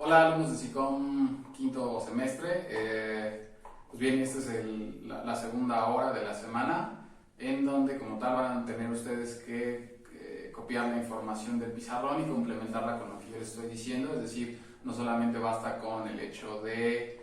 Hola alumnos de SICOM quinto semestre. Pues bien, esta es la segunda hora de la semana en donde como tal van a tener ustedes que copiar la información del pizarrón y complementarla con lo que yo les estoy diciendo. Es decir, no solamente basta con el hecho de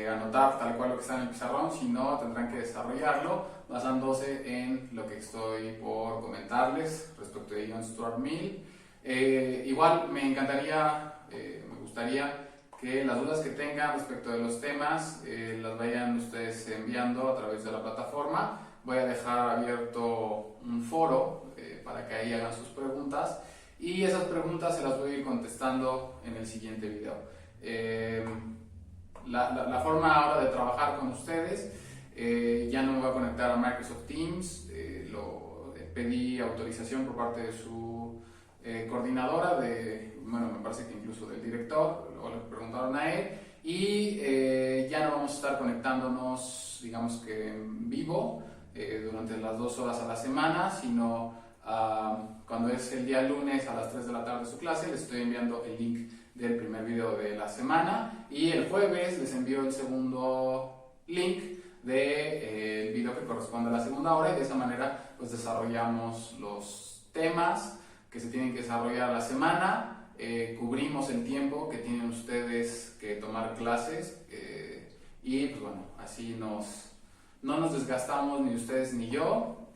anotar tal cual lo que está en el pizarrón, sino tendrán que desarrollarlo basándose en lo que estoy por comentarles respecto de John Stuart Mill. Igual me encantaría, me gustaría que las dudas que tengan respecto de los temas las vayan ustedes enviando a través de la plataforma. Voy a dejar abierto un foro para que ahí hagan sus preguntas y esas preguntas se las voy a ir contestando en el siguiente video. La forma ahora de trabajar con ustedes, ya no me voy a conectar a Microsoft Teams, pedí autorización por parte de su coordinadora, me parece que incluso del director, luego le preguntaron a él, y ya no vamos a estar conectándonos, digamos que en vivo, durante las 2 horas a la semana, sino cuando es el día lunes a las 3 de la tarde su clase, les estoy enviando el link del primer video de la semana, y el jueves les envío el segundo link del video que corresponde a la segunda hora, y de esa manera pues desarrollamos los temas que se tienen que desarrollar a la semana, cubrimos el tiempo que tienen ustedes que tomar clases, y pues bueno, así no nos desgastamos ni ustedes ni yo.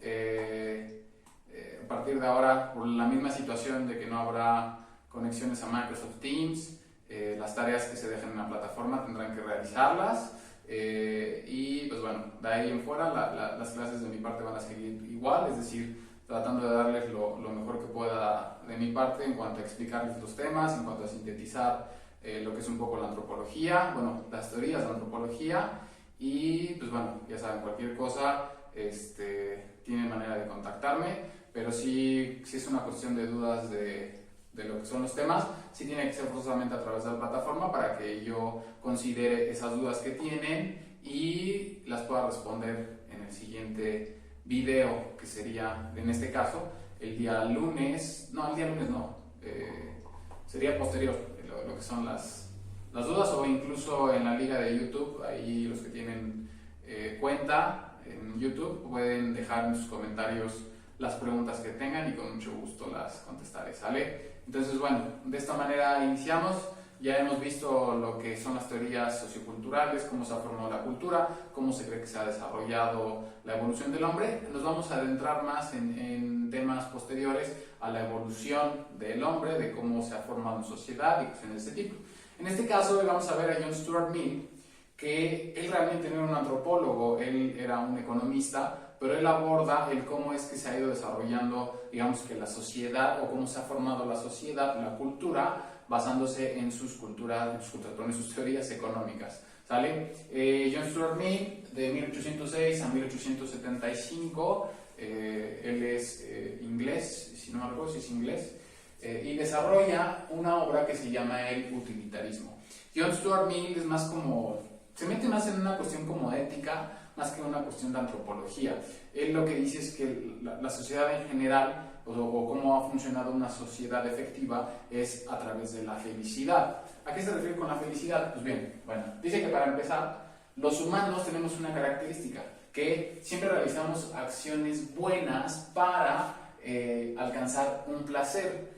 A partir de ahora, por la misma situación de que no habrá conexiones a Microsoft Teams, las tareas que se dejen en la plataforma tendrán que realizarlas, y pues bueno, de ahí en fuera las clases de mi parte van a seguir igual, es decir, tratando de darles lo mejor que pueda de mi parte en cuanto a explicarles los temas, en cuanto a sintetizar lo que es un poco la antropología, las teorías de la antropología, y pues bueno, ya saben, cualquier cosa tienen manera de contactarme, pero si es una cuestión de dudas de lo que son los temas, sí tiene que ser forzosamente a través de la plataforma para que yo considere esas dudas que tienen y las pueda responder en el siguiente video, que sería, en este caso, el día lunes, sería posterior, lo que son las dudas, o incluso en la liga de YouTube, ahí los que tienen cuenta en YouTube pueden dejar en sus comentarios las preguntas que tengan y con mucho gusto las contestaré, ¿sale? Entonces, bueno, de esta manera iniciamos. Ya hemos visto lo que son las teorías socioculturales, cómo se ha formado la cultura, cómo se cree que se ha desarrollado la evolución del hombre. Nos vamos a adentrar más en temas posteriores a la evolución del hombre, de cómo se ha formado en sociedad y cuestiones de este tipo. En este caso vamos a ver a John Stuart Mill, que él realmente no era un antropólogo, él era un economista, pero él aborda el cómo es que se ha ido desarrollando, digamos que la sociedad, o cómo se ha formado la sociedad, la cultura, basándose en sus teorías económicas, ¿sale? John Stuart Mill, de 1806 a 1875, él es inglés, si no me recuerdo si es inglés, y desarrolla una obra que se llama el utilitarismo. John Stuart Mill es más como, se mete más en una cuestión como ética, más que una cuestión de antropología. Él lo que dice es que la sociedad en general, o cómo ha funcionado una sociedad efectiva, es a través de la felicidad. ¿A qué se refiere con la felicidad? Pues bien, dice que para empezar, los humanos tenemos una característica, que siempre realizamos acciones buenas para alcanzar un placer.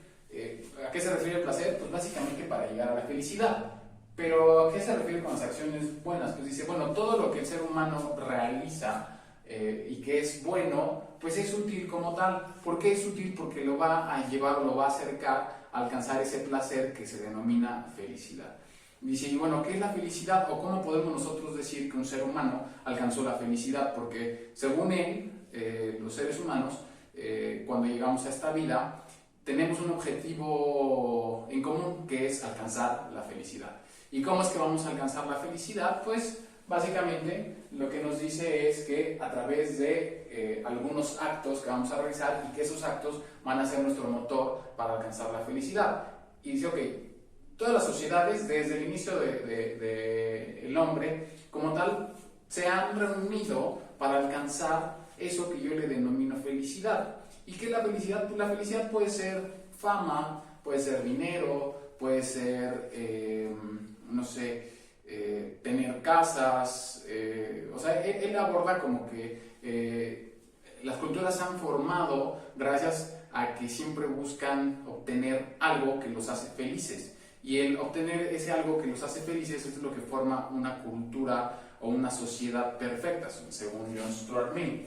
¿A qué se refiere el placer? Pues básicamente para llegar a la felicidad. Pero ¿a qué se refiere con las acciones buenas? Pues dice, todo lo que el ser humano realiza y que es bueno, pues es útil como tal. ¿Por qué es útil? Porque lo va a llevar o lo va a acercar a alcanzar ese placer que se denomina felicidad. Dice, ¿qué es la felicidad? ¿O cómo podemos nosotros decir que un ser humano alcanzó la felicidad? Porque según él, los seres humanos, cuando llegamos a esta vida, tenemos un objetivo en común, que es alcanzar la felicidad. ¿Y cómo es que vamos a alcanzar la felicidad? Pues básicamente lo que nos dice es que a través de algunos actos que vamos a realizar, y que esos actos van a ser nuestro motor para alcanzar la felicidad. Y dice, todas las sociedades desde el inicio del hombre como tal se han reunido para alcanzar eso que yo le denomino felicidad. ¿Y qué es la felicidad? Pues la felicidad puede ser fama, puede ser dinero, puede ser no sé, tener casas, o sea, él aborda como que las culturas se han formado gracias a que siempre buscan obtener algo que los hace felices. Y el obtener ese algo que los hace felices es lo que forma una cultura o una sociedad perfecta, según John Stuart Mill.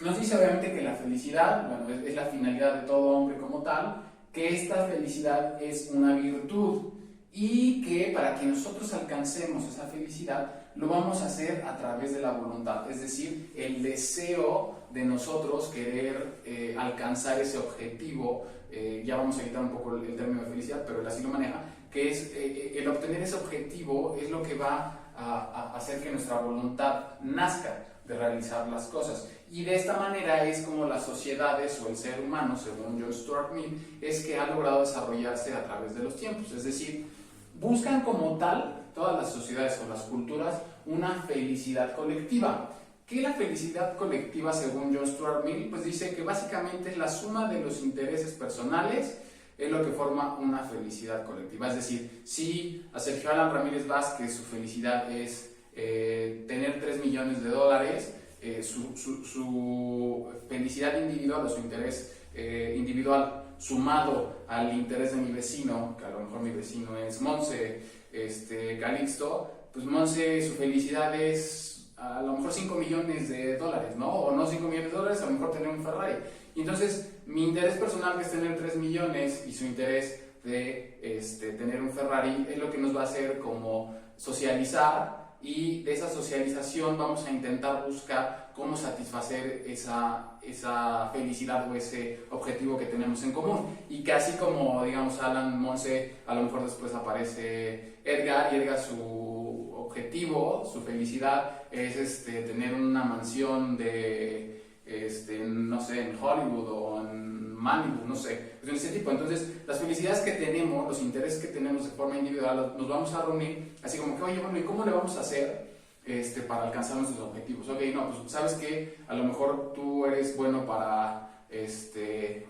Nos dice obviamente que la felicidad, bueno, es la finalidad de todo hombre como tal, que esta felicidad es una virtud y que para que nosotros alcancemos esa felicidad lo vamos a hacer a través de la voluntad, es decir, el deseo de nosotros querer alcanzar ese objetivo. Ya vamos a quitar un poco el término de felicidad, pero él así lo maneja, que es el obtener ese objetivo es lo que va a hacer que nuestra voluntad nazca de realizar las cosas. Y de esta manera es como las sociedades o el ser humano, según John Stuart Mill, es que ha logrado desarrollarse a través de los tiempos. Es decir, buscan como tal, todas las sociedades o las culturas, una felicidad colectiva. ¿Qué es la felicidad colectiva según John Stuart Mill? Pues dice que básicamente es la suma de los intereses personales es lo que forma una felicidad colectiva. Es decir, si a Sergio Alan Ramírez Vázquez su felicidad es tener $3 millones, su felicidad individual o su interés individual sumado al interés de mi vecino, que a lo mejor mi vecino es Monse Calixto, pues Monse su felicidad es a lo mejor $5 millones, ¿no? O no $5 millones, a lo mejor tener un Ferrari. Y entonces mi interés personal, que es tener 3 millones, y su interés de tener un Ferrari, es lo que nos va a hacer como socializar, y de esa socialización vamos a intentar buscar cómo satisfacer esa felicidad o ese objetivo que tenemos en común. Y que así como, digamos, Alan, Monse, a lo mejor después aparece Edgar, y Edgar su objetivo, su felicidad es tener una mansión de, no sé, en Hollywood o en Malibu, no sé, pues de ese tipo. Entonces, las felicidades que tenemos, los intereses que tenemos de forma individual, nos vamos a reunir, así como que, oye, bueno, ¿y cómo le vamos a hacer para alcanzar nuestros objetivos? Ok, no, pues sabes que a lo mejor tú eres bueno para,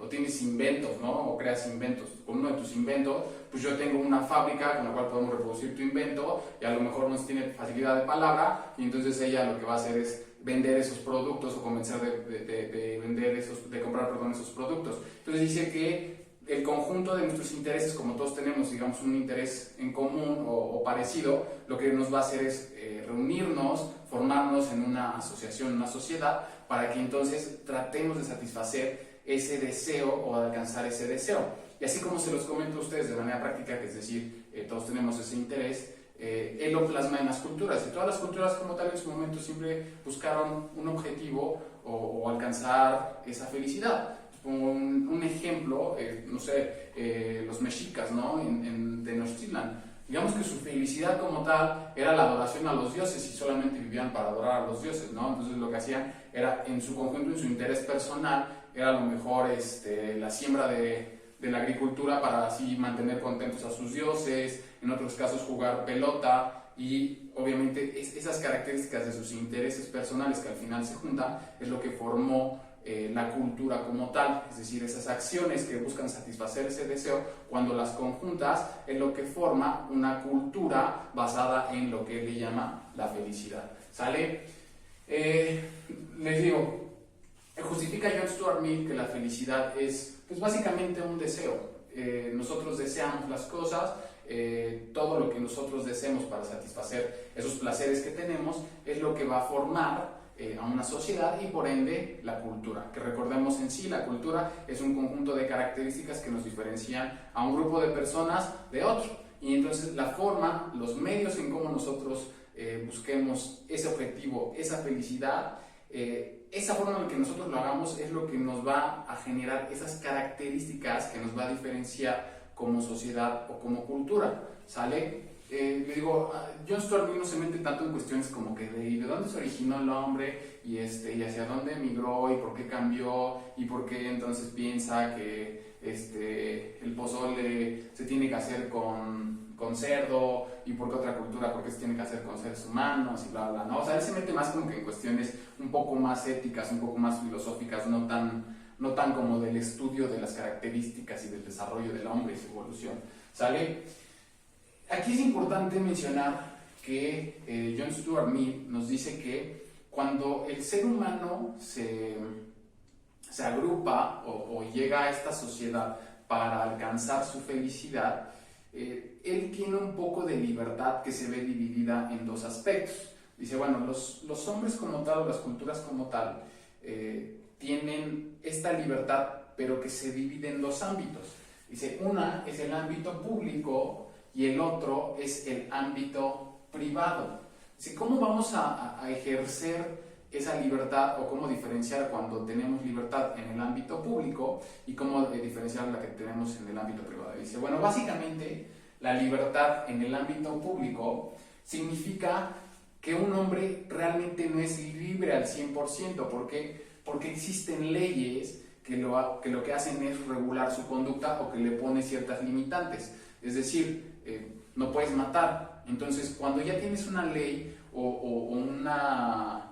o tienes inventos, ¿no? O creas inventos. Con uno de tus inventos, pues yo tengo una fábrica con la cual podemos reproducir tu invento, y a lo mejor no tiene facilidad de palabra, y entonces ella lo que va a hacer es vender esos productos o convencer de comprar esos productos. Entonces dice que el conjunto de nuestros intereses, como todos tenemos, digamos, un interés en común o parecido, lo que nos va a hacer es reunirnos, formarnos en una asociación, una sociedad, para que entonces tratemos de satisfacer ese deseo o de alcanzar ese deseo. Y así como se los comento a ustedes de manera práctica, que es decir, todos tenemos ese interés, él lo plasma en las culturas, y todas las culturas como tal en su momento siempre buscaron un objetivo o alcanzar esa felicidad. Pongo un ejemplo, no sé, los mexicas, ¿no? en Tenochtitlan, digamos que su felicidad como tal era la adoración a los dioses, y solamente vivían para adorar a los dioses, ¿no? Entonces lo que hacían era, en su conjunto, en su interés personal, era a lo mejor la siembra de la agricultura para así mantener contentos a sus dioses, en otros casos jugar pelota, y obviamente esas características de sus intereses personales que al final se juntan es lo que formó la cultura como tal. Es decir, esas acciones que buscan satisfacer ese deseo, cuando las conjuntas, es lo que forma una cultura basada en lo que él le llama la felicidad. ¿Sale? Les digo, justifica John Stuart Mill que la felicidad es, pues, básicamente un deseo. Nosotros deseamos las cosas, todo lo que nosotros deseemos para satisfacer esos placeres que tenemos es lo que va a formar a una sociedad, y por ende la cultura, que recordemos en sí, la cultura es un conjunto de características que nos diferencian a un grupo de personas de otro, y entonces la forma, los medios en cómo nosotros busquemos ese objetivo, esa felicidad, esa forma en la que nosotros lo hagamos es lo que nos va a generar esas características que nos va a diferenciar como sociedad o como cultura. ¿Sale? Le digo, John Stuart Mill no se mete tanto en cuestiones como que de dónde se originó el hombre, y hacia dónde emigró, y por qué cambió, y por qué entonces piensa que el pozole se tiene que hacer con cerdo, y por qué otra cultura, por qué se tiene que hacer con seres humanos, y bla, bla, ¿no? O sea, él se mete más como que en cuestiones un poco más éticas, un poco más filosóficas, no tan como del estudio de las características y del desarrollo del hombre y su evolución. ¿Sale? Aquí es importante mencionar que John Stuart Mill nos dice que cuando el ser humano se agrupa o llega a esta sociedad para alcanzar su felicidad, él tiene un poco de libertad que se ve dividida en dos aspectos. Dice, bueno, los hombres como tal, o las culturas como tal, tienen esta libertad, pero que se divide en dos ámbitos. Dice, una es el ámbito público y el otro es el ámbito privado. Dice, ¿cómo vamos a ejercer esa libertad o cómo diferenciar cuando tenemos libertad en el ámbito público y cómo diferenciar la que tenemos en el ámbito privado? Dice, bueno, básicamente la libertad en el ámbito público significa que un hombre realmente no es libre al 100%. ¿Por qué? Porque existen leyes que lo que hacen es regular su conducta o que le pone ciertas limitantes. Es decir, no puedes matar. Entonces, cuando ya tienes una ley o una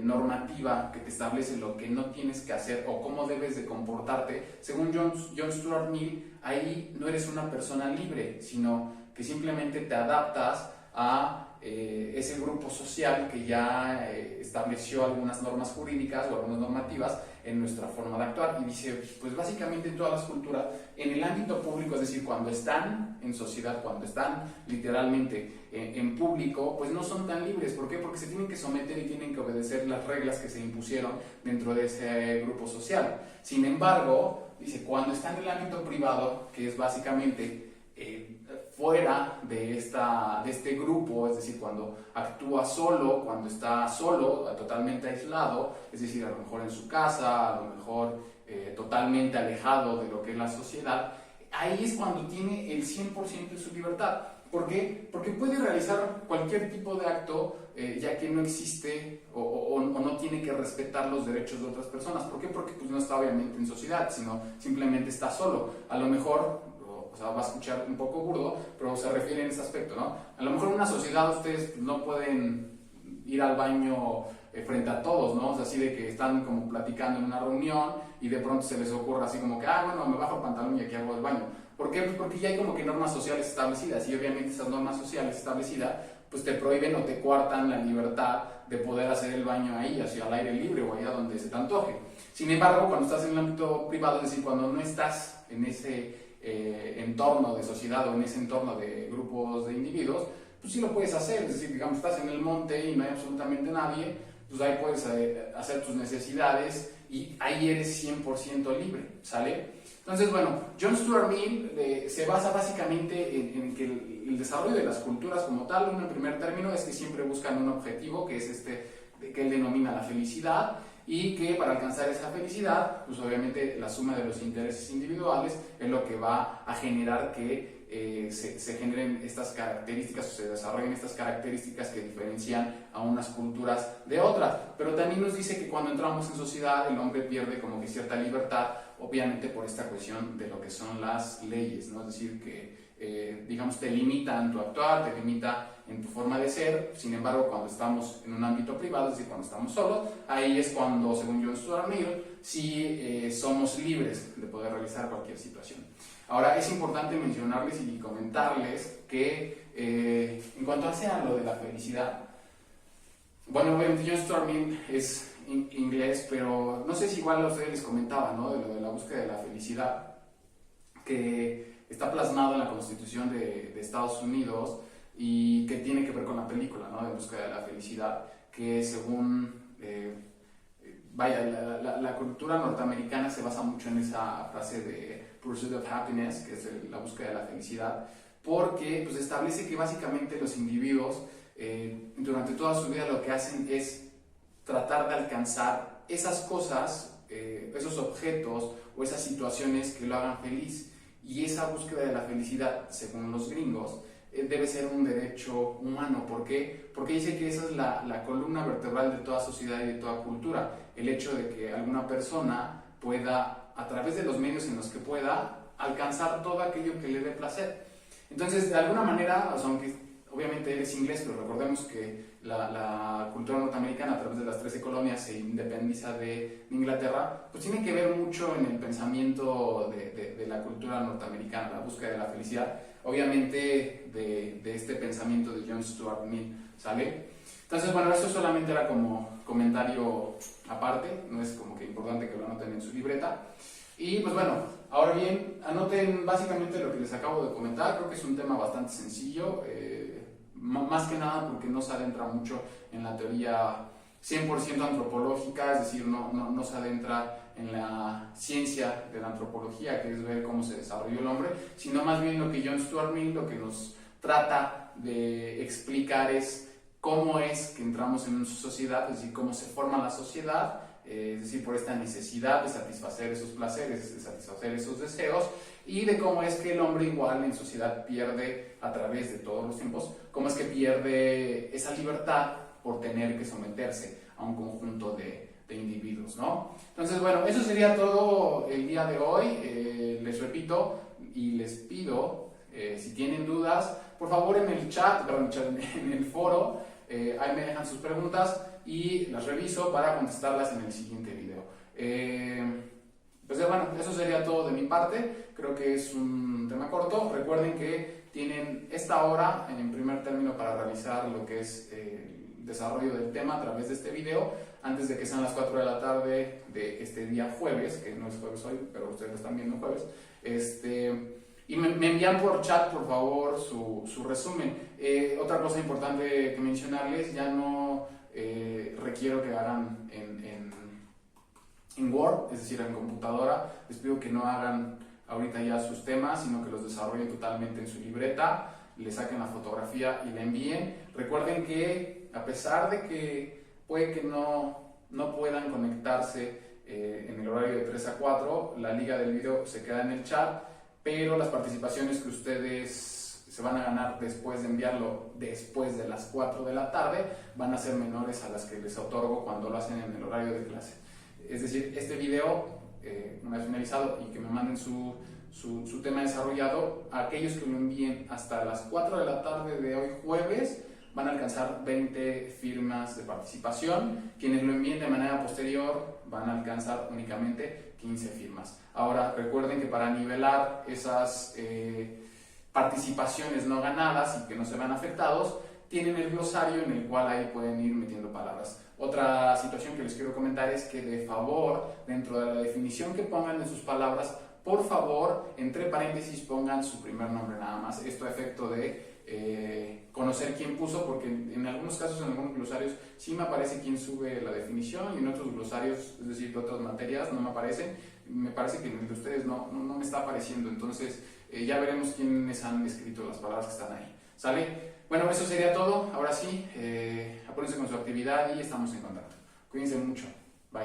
normativa que te establece lo que no tienes que hacer o cómo debes de comportarte, según John Stuart Mill, ahí no eres una persona libre, sino que simplemente te adaptas a ese grupo social que ya estableció algunas normas jurídicas o algunas normativas en nuestra forma de actuar. Y dice, pues básicamente en todas las culturas, en el ámbito público, es decir, cuando están en sociedad, cuando están literalmente en público, pues no son tan libres. ¿Por qué? Porque se tienen que someter y tienen que obedecer las reglas que se impusieron dentro de ese grupo social. Sin embargo, dice, cuando están en el ámbito privado, que es básicamente fuera de este grupo, es decir, cuando actúa solo, cuando está solo, totalmente aislado, es decir, a lo mejor en su casa, a lo mejor totalmente alejado de lo que es la sociedad, ahí es cuando tiene el 100% de su libertad. ¿Por qué? Porque puede realizar cualquier tipo de acto, ya que no existe o no tiene que respetar los derechos de otras personas. ¿Por qué? Porque pues, no está obviamente en sociedad, sino simplemente está solo. A lo mejor, o sea, va a escuchar un poco burdo, pero se refiere en ese aspecto, ¿no? A lo mejor en una sociedad ustedes no pueden ir al baño frente a todos, ¿no? O sea, así de que están como platicando en una reunión y de pronto se les ocurre así como que, bueno, me bajo el pantalón y aquí hago el baño. ¿Por qué? Pues porque ya hay como que normas sociales establecidas y obviamente esas normas sociales establecidas pues te prohíben o te coartan la libertad de poder hacer el baño ahí, hacia al aire libre o allá donde se te antoje. Sin embargo, cuando estás en el ámbito privado, es decir, cuando no estás en ese entorno de sociedad o en ese entorno de grupos de individuos, pues sí lo puedes hacer. Es decir, digamos, estás en el monte y no hay absolutamente nadie, pues ahí puedes hacer tus necesidades y ahí eres 100% libre, ¿sale? Entonces, bueno, John Stuart Mill se basa básicamente en que el desarrollo de las culturas como tal, en primer término, es que siempre buscan un objetivo, que es que él denomina la felicidad, y que para alcanzar esa felicidad, pues obviamente la suma de los intereses individuales es lo que va a generar que se generen estas características o se desarrollen estas características que diferencian a unas culturas de otras. Pero también nos dice que cuando entramos en sociedad el hombre pierde como que cierta libertad, obviamente por esta cuestión de lo que son las leyes, ¿no? Es decir, que digamos te limita en tu actuar, te limita en tu forma de ser. Sin embargo, cuando estamos en un ámbito privado, es decir, cuando estamos solos, ahí es cuando, según John Stuart Mill, sí somos libres de poder realizar cualquier situación. Ahora, es importante mencionarles y comentarles que en cuanto a lo de la felicidad, bueno, obviamente John Stuart Mill es inglés, pero no sé si igual a ustedes les comentaba, ¿no? De lo de la búsqueda de la felicidad, que está plasmado en la Constitución de Estados Unidos y que tiene que ver con la película, ¿no? De búsqueda de la felicidad, que según la cultura norteamericana se basa mucho en esa frase de Pursuit of Happiness, que es la búsqueda de la felicidad, porque pues, establece que básicamente los individuos durante toda su vida lo que hacen es tratar de alcanzar esas cosas, esos objetos o esas situaciones que lo hagan feliz. Y esa búsqueda de la felicidad, según los gringos, debe ser un derecho humano. ¿Por qué? Porque dice que esa es la columna vertebral de toda sociedad y de toda cultura. El hecho de que alguna persona pueda, a través de los medios en los que pueda, alcanzar todo aquello que le dé placer. Entonces, de alguna manera, o sea, aunque obviamente él es inglés, pero recordemos que la cultura norteamericana a través de las 13 colonias se independiza de Inglaterra, pues tiene que ver mucho en el pensamiento de la cultura norteamericana, la búsqueda de la felicidad. obviamente de este pensamiento de John Stuart Mill, ¿sale? Entonces, bueno, esto solamente era como comentario aparte, no es como que importante que lo anoten en su libreta. Y pues bueno, ahora bien, anoten básicamente lo que les acabo de comentar. Creo que es un tema bastante sencillo, más que nada porque no se adentra mucho en la teoría 100% antropológica, es decir, no se adentra en la ciencia de la antropología, que es ver cómo se desarrolló el hombre, sino más bien lo que John Stuart Mill lo que nos trata de explicar es cómo es que entramos en una sociedad, es decir, cómo se forma la sociedad, es decir, por esta necesidad de satisfacer esos placeres, de satisfacer esos deseos, y de cómo es que el hombre igual en sociedad pierde a través de todos los tiempos, cómo es que pierde esa libertad por tener que someterse a un conjunto de individuos, ¿no? Entonces, bueno, eso sería todo el día de hoy. Les repito y les pido, si tienen dudas, por favor en el chat, en el foro, ahí me dejan sus preguntas y las reviso para contestarlas en el siguiente video. Pues bueno, eso sería todo de mi parte. Creo que es un tema corto. Recuerden que tienen esta hora en primer término para realizar lo que es el desarrollo del tema a través de este video, antes de que sean las 4 de la tarde de este día jueves, que no es jueves hoy, pero ustedes lo están viendo jueves. Y me envían por chat, por favor, su resumen. Otra cosa importante que mencionarles, ya no requiero que hagan en Word, es decir, en computadora. Les pido que no hagan ahorita ya sus temas, sino que los desarrollen totalmente en su libreta, le saquen la fotografía y la envíen. Recuerden que a pesar de que puede que no puedan conectarse en el horario de 3 a 4, la liga del video se queda en el chat, pero las participaciones que ustedes se van a ganar después de enviarlo después de las 4 de la tarde van a ser menores a las que les otorgo cuando lo hacen en el horario de clase. Es decir, este video, una vez finalizado y que me manden su tema desarrollado, aquellos que lo envíen hasta las 4 de la tarde de hoy jueves van a alcanzar 20 firmas de participación. Quienes lo envíen de manera posterior van a alcanzar únicamente 15 firmas. Ahora, recuerden que para nivelar esas participaciones no ganadas y que no se vean afectados, tienen el glosario en el cual ahí pueden ir metiendo palabras. Otra situación que les quiero comentar es que de favor, dentro de la definición que pongan de sus palabras, por favor, entre paréntesis pongan su primer nombre nada más. Esto a efecto de conocer quién puso, porque en algunos casos, en algunos glosarios, sí me aparece quién sube la definición y en otros glosarios, es decir, de otras materias, no me aparecen. Me parece que en el de ustedes no me está apareciendo, entonces ya veremos quiénes han escrito las palabras que están ahí. ¿Sale? Bueno, eso sería todo. Ahora sí, apúrense con su actividad y estamos en contacto. Cuídense mucho. Bye.